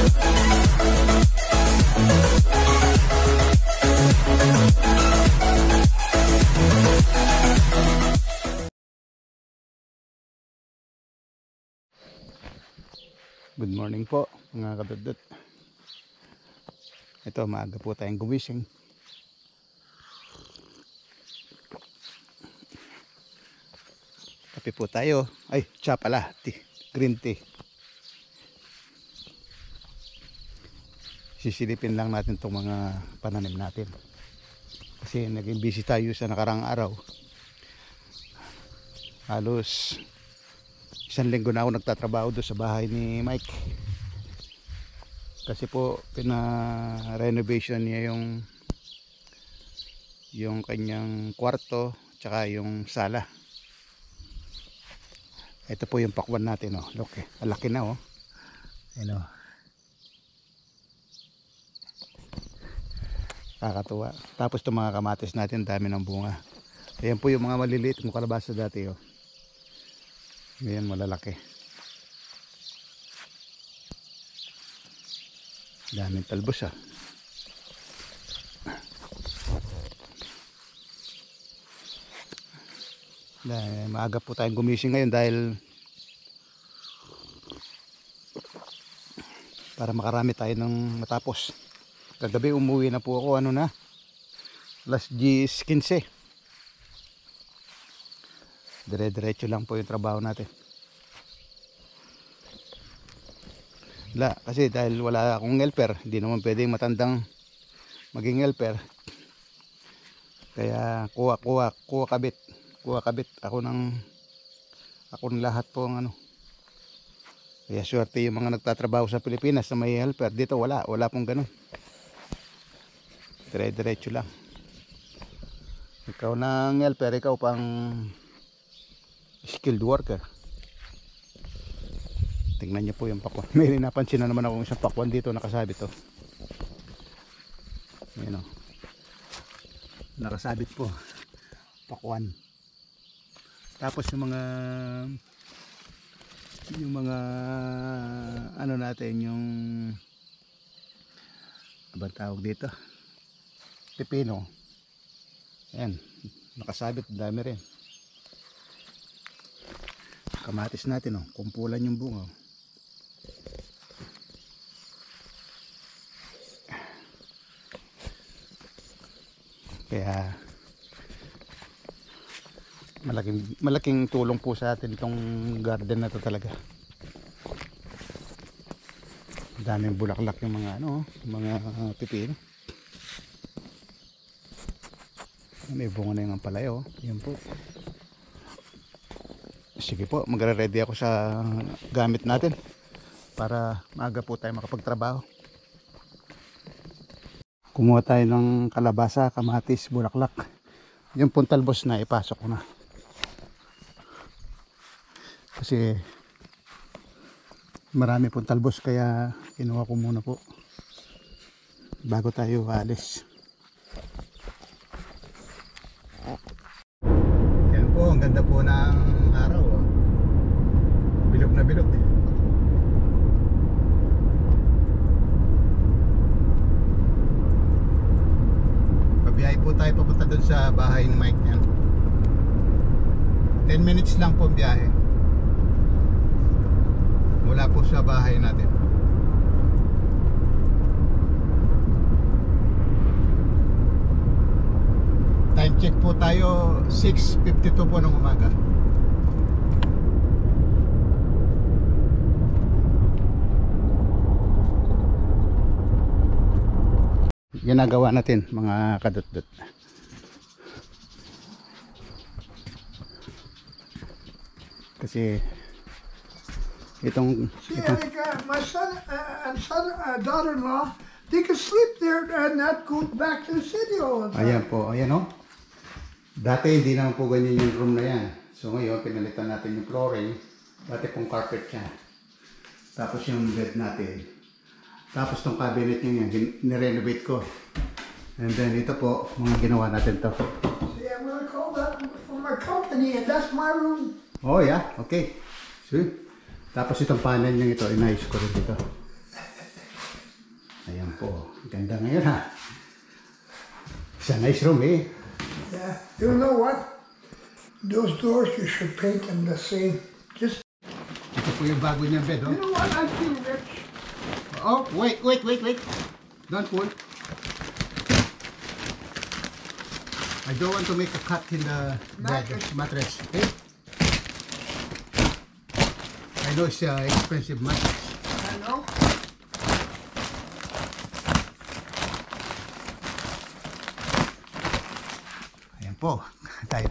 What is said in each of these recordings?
Good morning po mga kadudot. Ito, maaga po tayong gumising. Kape po tayo. Ay, cha pala, tea, green tea. Sisilipin lang natin itong mga pananim natin. Kasi naging busy tayo sa nakarang araw. Halos 1 linggo na ako nagtatrabaho doon sa bahay ni Mike. Kasi po pina-renovation niya yung kanyang kwarto tsaka yung sala. Ito po yung pakwan natin, oh. Look, malaki na, oh. Ayun, oh. Kakatuwa. Tapos itong mga kamatis natin, dami ng bunga. Ayan po yung mga maliliit kong kalabasa dati, oh. Ngayon malalaki. Daming talbos, ah. Maaga po tayong gumising ngayon dahil para makarami tayo ng matapos. Kagabi umuwi na po ako, alas 10:15. Dire-diretso lang po yung trabaho natin. Kasi dahil wala akong helper, hindi naman pwedeng matandang maging helper. Kaya kuha kabit ako ng lahat po ang Kaya swerte yung mga nagtatrabaho sa Pilipinas na may helper. Dito wala pong ganun. Dire-diretso lang. Ikaw ng helper, ikaw pang skilled worker. Tingnan niyo po yung pakwan. May napansin na naman akong isang pakwan dito nakasabit, oh. Ayan, oh. Nakasabit po. Pakwan. Tapos yung mga natin, yung abang tawag dito, pipino. Ayan, nakasabit, dami rin. Kamatis natin, oh, kumpulan yung bunga, oh. Kaya malaking tulong po sa atin itong garden na to talaga. Daming bulaklak yung mga pipino. May bunga na yung ampalaya, oh. Yan po. Sige po, magre-ready ako sa gamit natin para maaga po tayo makapagtrabaho. Kumuha tayo ng kalabasa, kamatis, bulaklak. Yung puntalbos na ipasok ko na. Kasi marami puntalbos kaya kinuha ko muna po bago tayo alis. Yan po, ang ganda po ng araw, oh. Bilog na bilog. Pabiyahe po tayo papunta dun sa bahay ni Mike yan. 10 minutes lang po biyahe mula po sa bahay natin. Time check po tayo 6:52 po ng umaga. Ginagawa natin mga kadot-dot. Kasi my son and daughter-in-law, they can sleep there and not go back to the city all the time. Ayan po, ayan, oh. Dati hindi naman po ganyan yung room na yan. So ngayon pinalitan natin yung flooring. Dati pong carpet siya. Tapos yung bed natin. Tapos tong cabinet niya yan, nirenovate ko. And then ito po, mga ginawa natin to. See, I'm gonna call that from my company and that's my room. Oh yeah, okay. See? Tapos itong panel niya ito, inayos ko rin dito. Ayan po. Ganda ngayon ha. It's a nice room eh. Yeah. You know what? Those doors, you should paint them the same. Just, Ito po yung bago niyang bed oh. you know what? I feel rich. Oh, wait. Don't pull. I don't want to make a cut in the mattress. Okay? I know it's expensive mattress. I know. Ayan po. Tayo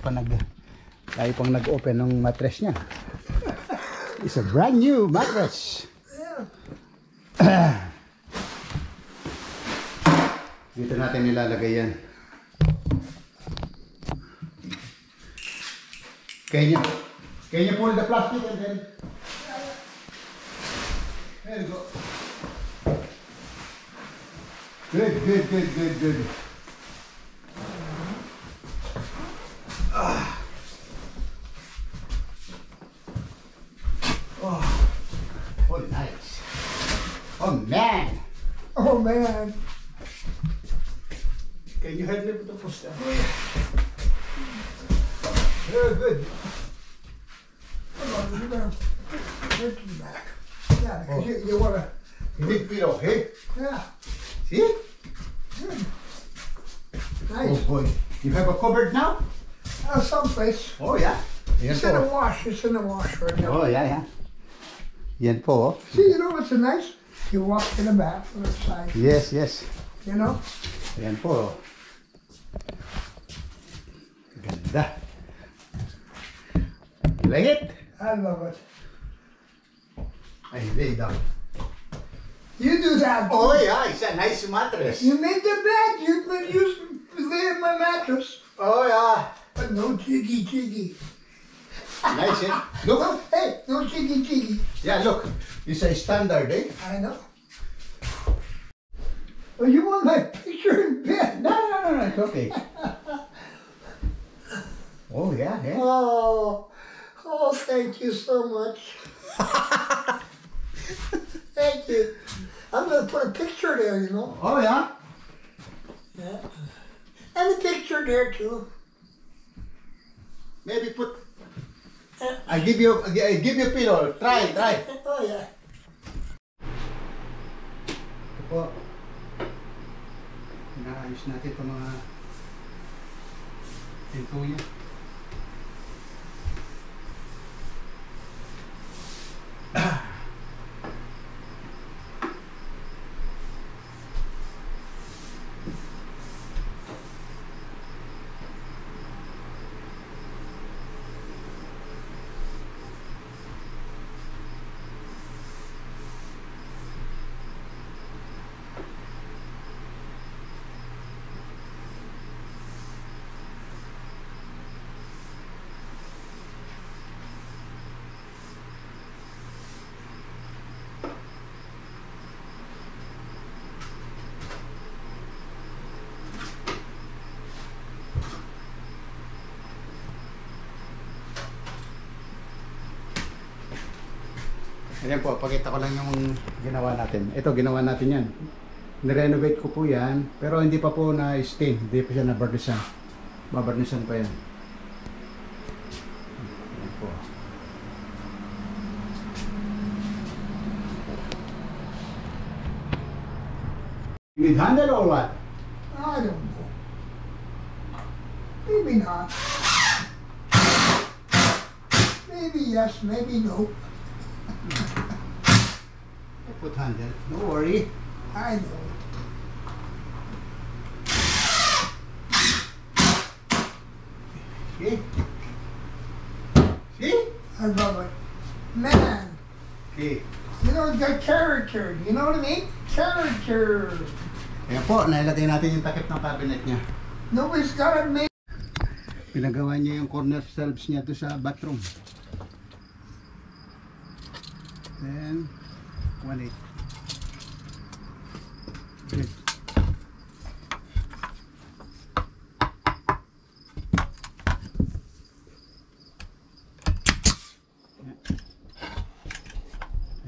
pang nag-open ng mattress niya. It's a brand new mattress. Yeah. Dito natin nilalagay yan. Can you pull the plastic and then... There you go. Good. Oh, nice. Oh, man. Oh, man. Can you help me with the push down? Very good. Come on, you're going to hurt your back. Yeah, because you want to... Big pillow, hey? Yeah. See? Good. Oh Nice. boy. You have a cupboard now? Someplace. Oh yeah. Yan It's in the po. wash. It's in the wash right now. Oh yeah. Yan po. See, you know what's nice? You walk to the bathroom side. Yes. You know? Yan po. Ganda. Like it? I love it. I lay down. You do that. Oh yeah, it's a nice mattress. You made the bed. You lay in my mattress. Oh yeah. But no jiggy. Nice eh? Look. No, hey, no jiggy. Yeah, look. It's a standard eh? I know. Oh, you want my picture in bed? No, it's okay. Oh yeah. Oh, thank you so much. Thank you. I'm going to put a picture there, you know. Oh yeah. Yeah. And a picture there, too. Maybe put. I give you a pillow. Try. Oh, yeah. Ito po. Inaayos natin itong mga pinto niya. Ayan po, pakita ko lang yung ginawa natin. Ito, ginawa natin yan. Nirenovate ko po yan, pero hindi pa po na-stain. Hindi pa siya nabarnisan. Babarnisan pa yan. Ayan po. You need handle or what? I don't know. Maybe not. Maybe yes, maybe no. I put handle. Don't worry. I know. See? See? I love it. Man, Okay. you know, the character. You know what I mean? Character. Ayan po, nailagay natin yung takip ng cabinet niya. Nobody's got it made. Pinagawa niya yung corner shelves niya to sa bathroom. Then, 1.8. Good.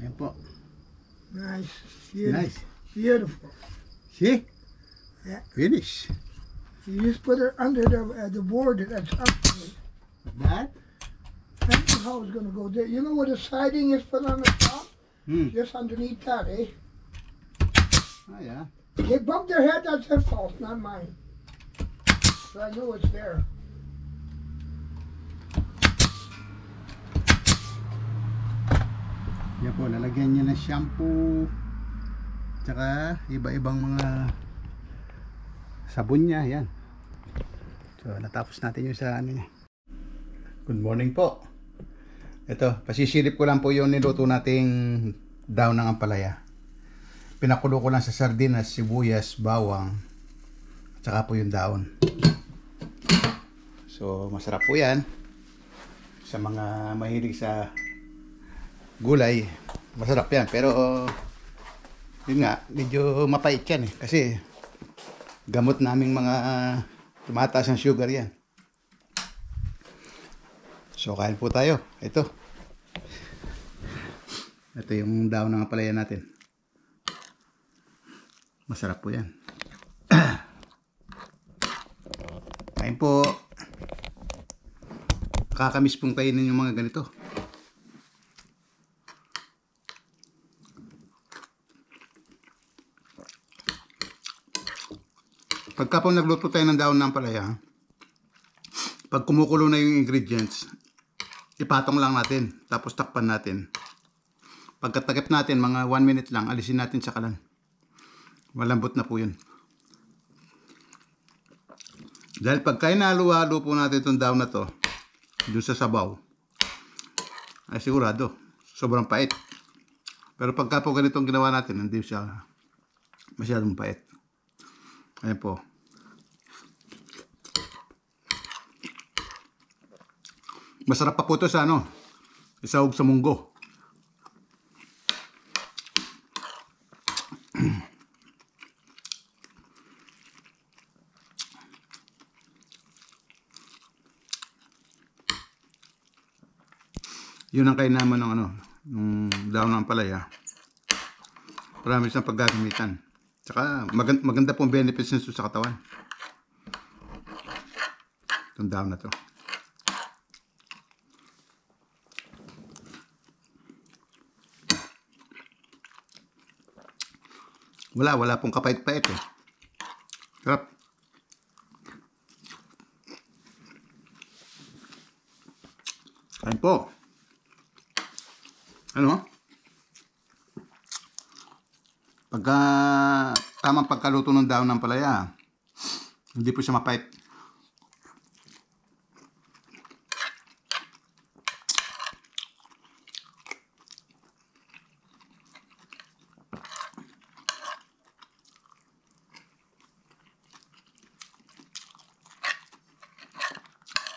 Ayan po. Nice. Beautiful. Nice. Beautiful. See? Yeah. Finish. You just put it under the board that's up to it. That? That's how it's going to go there. You know where the siding is put on the top? Hmm. Just underneath that, eh? Ah, yeah. They bumped their head, that's their fault, not mine. So I know it's there. Yan po, lalagyan niya ng shampoo. Tsaka iba-ibang mga sabon niya. Yan. So, natapos natin yung sa ano niya. Good morning po. Ito, pasisilip ko lang po yung niluto nating daon ng ampalaya. Pinakulo ko lang sa sardinas, sibuyas, bawang, tsaka po yung daon. So, masarap po yan. Sa mga mahilig sa gulay, masarap yan. Pero, yun nga, medyo mapait yan eh. Kasi, gamot naming mga tumataas ng sugar yan. So, kain po tayo. Ito. Ito yung daon ng ampalaya natin. Masarap po yan. Kain po. Kakamiss pong kainin yung mga ganito. Pagka po nagluto tayo ng daon ng ampalaya, pag kumukulo na yung ingredients, ipatong lang natin, tapos takpan natin. Pagkatakip natin, mga 1 minute lang, alisin natin sa kalan. Malambot na po yun. Dahil pagka inalo-halo po natin itong daon na to, doon sa sabaw, ay sigurado, sobrang pait. Pero pagka po ganitong ginawa natin, hindi siya masyadong pait. Ayan po. Masarap pa po ito sa ano, isahog sa munggo. Yun ang kainaman ng ano, ng daon ng ampalaya. Promise na paggagamitan. Tsaka maganda pong benefits nito sa katawan. Itong daon na to. Wala pong kapait-pait eh. Sarap. Kain po. Ano? Pagka tamang pagkaluto ng daon ng ampalaya, hindi po siya mapait.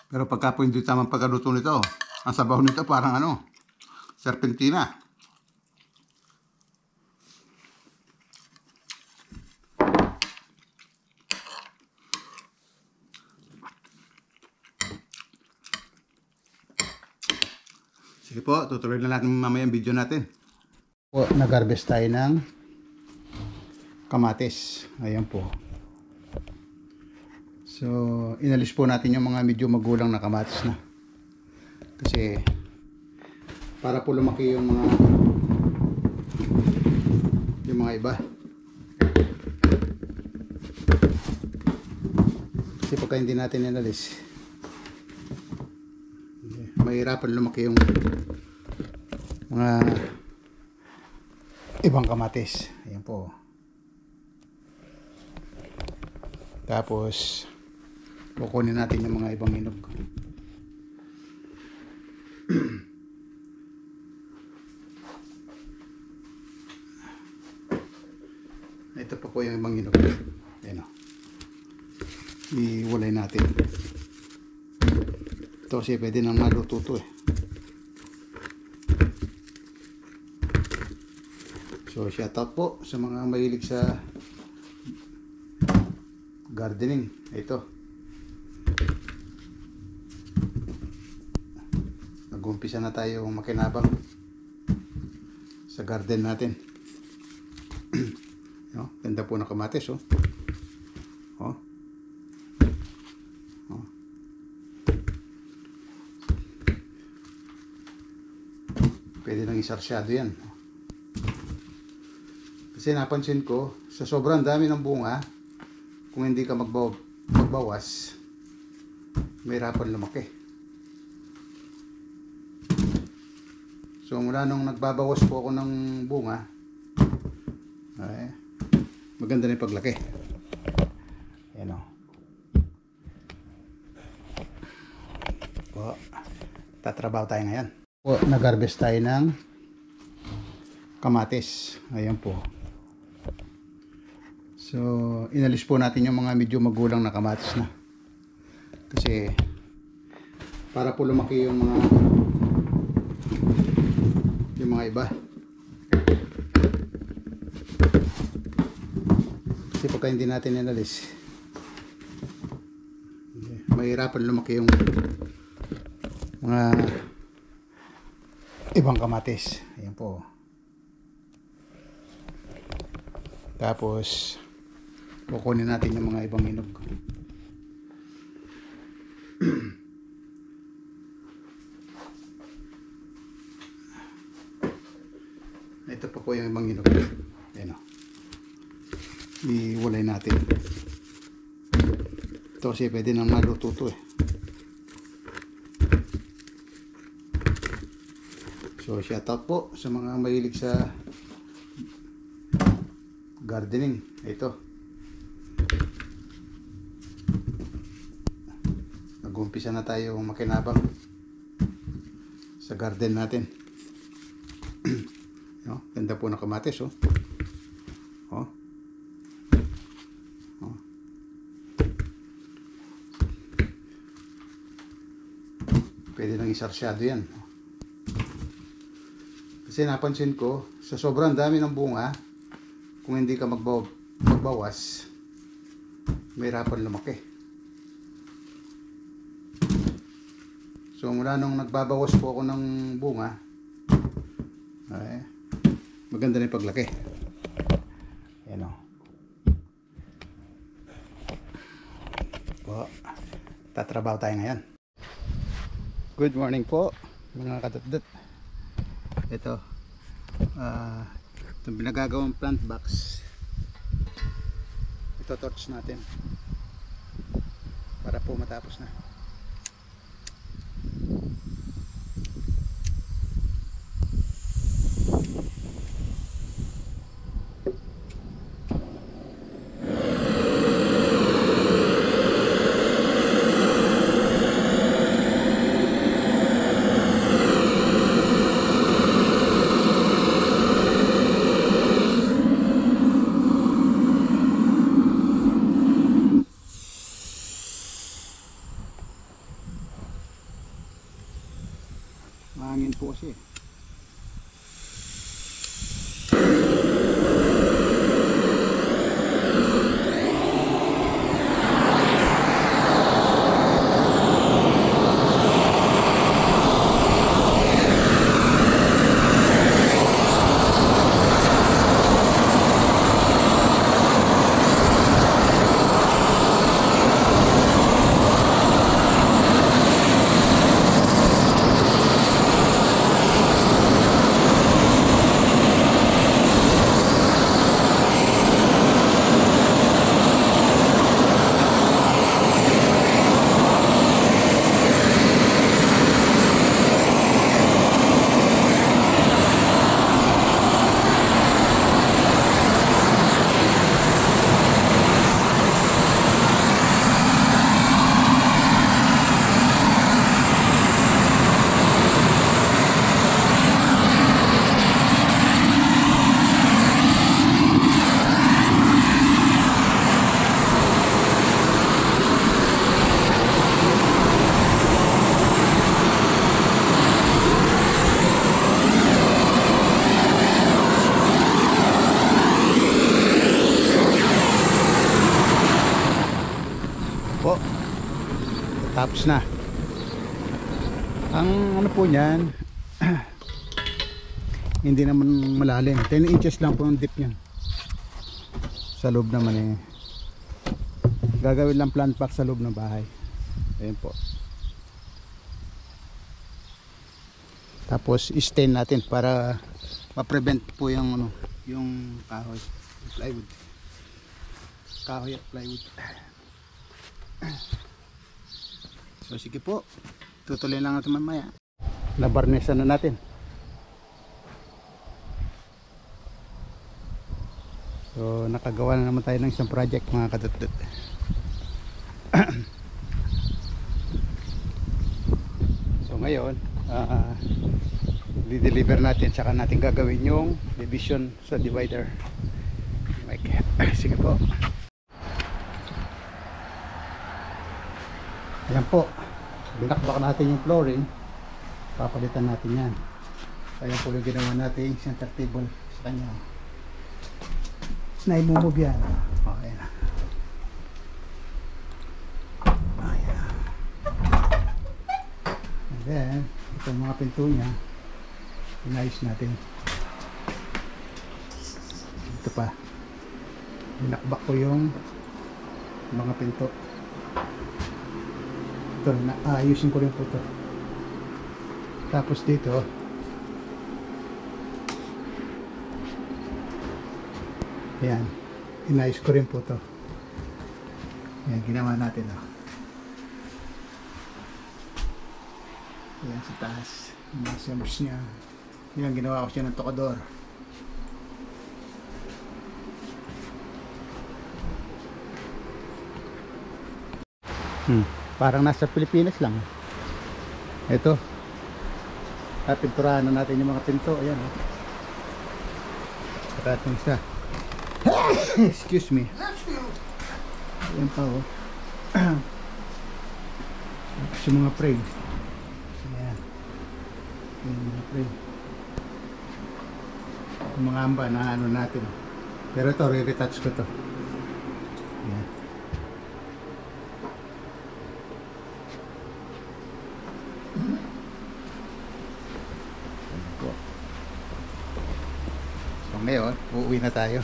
Pero pagka po hindi tamang pagkaluto nito, ang sabaw nito parang ano, serpentina. Sige po, tutuloy na natin mamaya ang video natin. Po, nag-harvest tayo ng kamatis. Ayan po. So, inalis po natin yung mga medyo magulang na kamatis na. Kasi, para po lumaki yung mga iba. Kasi pagka hindi natin inalis, mahirapan lumaki yung mga ibang kamatis. Ayan po. Tapos kukunin natin yung mga ibang hinog. Ito po yung ibang hinog. Ayan o. Iwalay natin. Ito kasi pwede nang maluto to eh. So shout out po sa mga mahilig sa gardening. Ito. Nag-umpisa na tayo makinabang sa garden natin. No? Ganda po ng kamatis, oh. Oh. Oh. Pwede nang isarsyado yan. Kasi napansin ko, sa sobrang dami ng bunga, kung hindi ka magbawas, may hirapan lumaki. So mula nung nagbabawas po ako ng bunga, ay, maganda na yung paglaki. Ayan o. Po, tatrabaho tayo ngayon. Po, nag-harvest tayo ng kamatis. Ayan po. So, inalis po natin yung mga medyo magulang na kamatis na. Kasi, para po lumaki yung mga iba. Kasi pagka hindi natin inalis, mahirapan lumaki yung mga ibang kamatis. Ayan po. Tapos kukunin natin yung mga ibang hinog. Ito pa po yung ibang hinog. Ayan o. Iwalay natin. Ito kasi pwede nang maluto to eh. So shout out po sa mga mahilig sa gardening. Ito. Nag-umpisa na tayo makinabang sa garden natin. No? Ganda po ng kamatis, oh. Oh. Oh. Pwede nang isarsyado yan. Kasi napansin ko, sa sobrang dami ng bunga, kung hindi ka magbawas, may hirapan lumaki. So mula nung nagbabawas po ako ng bunga, ay, maganda na yung paglaki. Ayan o. Po, tatrabaho tayo ngayon. Good morning po mga kadudut. Ito itong pinagagawang plant box, ito torch natin para po matapos na. Mahangin po kasi. Po, tapos na. Ang ano po niyan, hindi naman malalim, 10 inches lang po ang dip niyan. Sa loob naman eh, gagawin lang plant pack sa loob ng bahay. Ayun po. Tapos stain natin para ma-prevent po yung ano, yung kahoy, yung plywood. Kahoy at plywood. So sige po, tutuloy lang natin mamaya. Nabarnesan na natin. So nakagawa na naman tayo ng isang project mga kadudod. So ngayon di-deliver natin, saka natin gagawin yung division sa divider. Okay. Sige po. Ayan po, binakbak natin yung flooring, papalitan natin yan. Kaya po yung ginawa natin yung center table sa kanya na imumove yan. Okay na. Ayan. And then itong mga pinto nya inayos natin. Ito pa, binakbak ko yung mga pinto. Ito, ayusin ko rin po ito. Tapos dito ayan, inayos ko rin po ito. Ayan, ginawa natin ayan sa taas yung mga shelves nya. Yan, ginawa ko siya ng tokador. Parang nasa Pilipinas lang. Ito, pinturahan na natin yung mga pinto. Ayan saka itong isa. Excuse me. Ayan pa tapos yung mga frame. Ayan, yung mga frame, yung mga amba na ano natin. Pero ito, re-retouch ko to. Ayan. So ngayon, uuwi na tayo.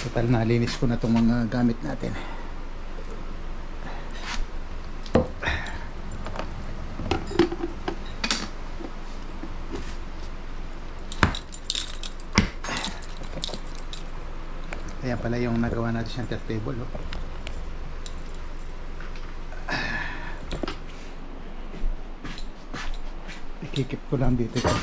Total, nalinis ko na itong mga gamit natin. Ayan pala yung nagawa natin center table. Ikikip ko lang dito ito.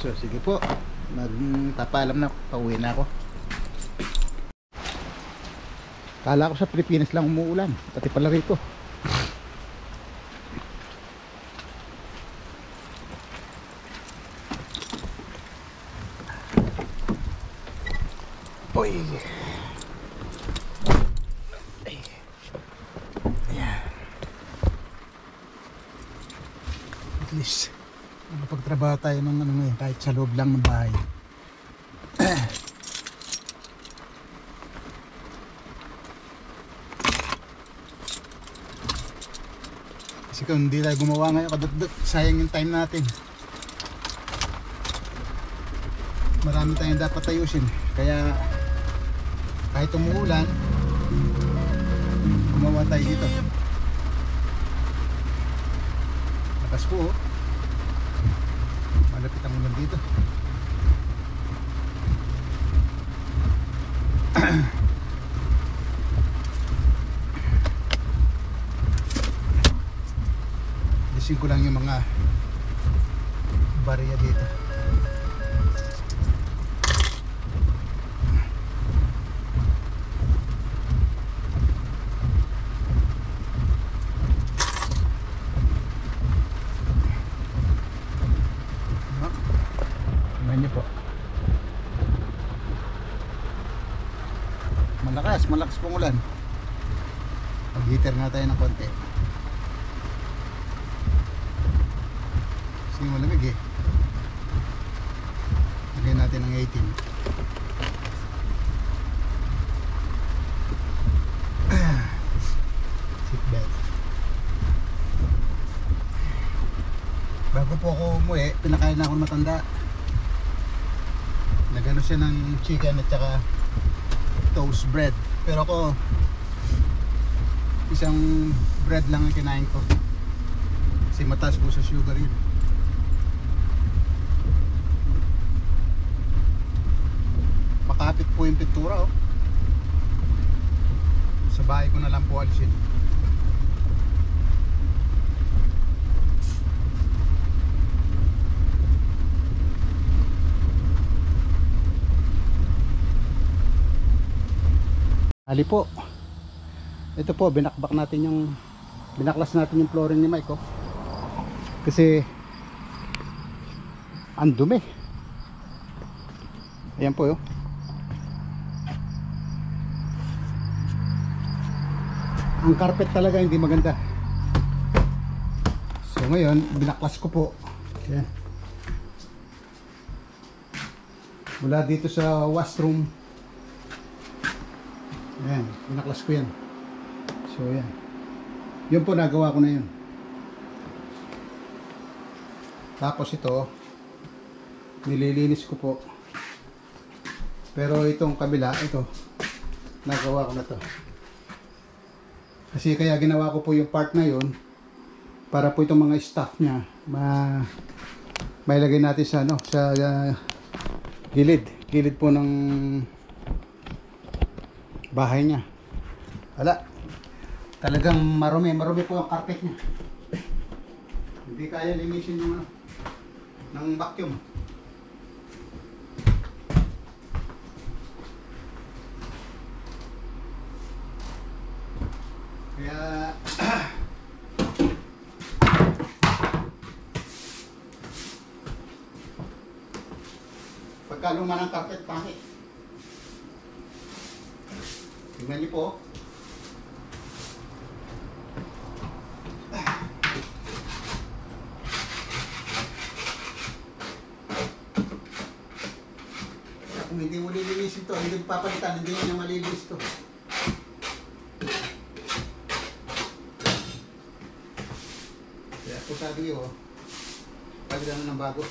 So sige po, magpapaalam na, pauwi na ako. Kala ko sa Pilipinas lang umuulan, pati pala rito. Oy. At least makapagtrabaho tayo ng ano ngayon, kahit sa loob lang ng bahay. Kasi kung hindi tayo gumawa ngayon kadudot, sayang yung time natin. Marami tayong dapat ayusin. Kaya kahit umuulan, gumawa tayo dito. Lakas po, malapit ang ulan dito. Gising ko lang yung mga barya dito. Malakas pong ulan. Mag-heater nga tayo ng konti kasi malamig eh. Lagyan natin ng 18. bago po ako umuwi, pinakain na ako ng matanda. Nagano siya ng chicken at saka toast bread. Pero ako, isang bread lang ang kinain ko. Kasi mataas po sa sugar yun. Makapit po yung pintura, oh. Sa bahay ko na lang po alisin. Ali po. Ito po, binaklas natin yung flooring ni Mike, oh. Kasi ang dumi. Ayan po, oh. Ang carpet talaga hindi maganda. So ngayon, binaklas ko po. Ayan. Mula dito sa washroom. Ayan, binaklas ko yan. So ayan. Yun po, nagawa ko na yun. Tapos ito, nililinis ko po. Pero itong kabila, ito, nagawa ko na to. Kasi kaya ginawa ko po yung part na yun para po itong mga staff niya mailagay natin sa sa gilid po ng bahay niya. Wala, talagang marumi po ang carpet niya. Hindi kaya linisin yung ng vacuum. Kaya pagka luma ng carpet, pangit. Tingnan niyo po. Kung hindi mo lilinisin to, hindi mo papalitan, hindi mo na malilis to. Kaya po sabi ko, palitan na ng bago.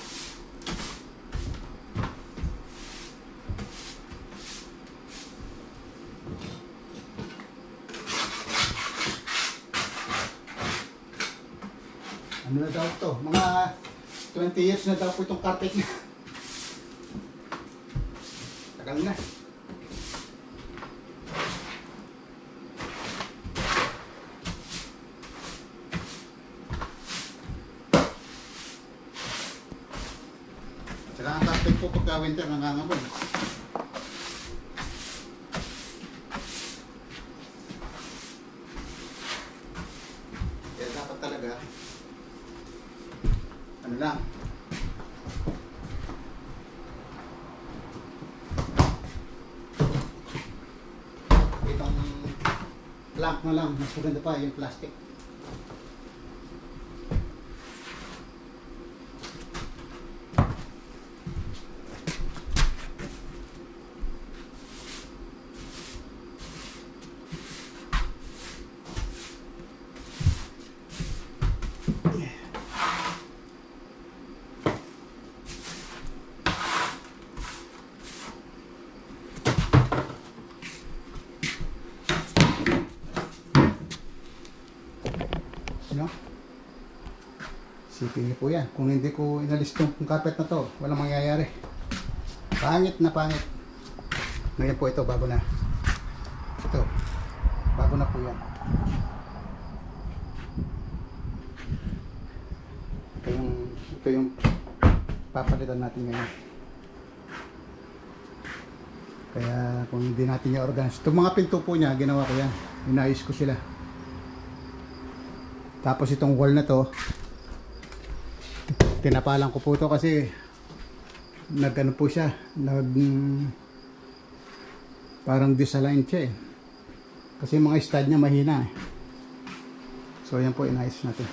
Ano na daw to? Mga 20 years na daw po itong carpet niya. Tagal na. Saka ang carpet po pagka winter nangangamoy. Kaya dapat talaga ano lang, itong plank na lang, mas maganda pa yung plastic. No? Sipin niyo po yan. Kung hindi ko inalis itong carpet na to, walang mangyayari. Pangit na pangit. Ngayon po ito, bago na. Ito, bago na po yan. Ito yung papalitan natin ngayon. Kaya kung hindi natin i-organize, itong mga pinto po niya, ginawa ko yan. Inayos ko sila. Tapos itong wall na to, tinapalan ko po to kasi nagano po siya, parang disaligned siya eh. Kasi mga stud niya mahina eh. So yan po, inayos natin.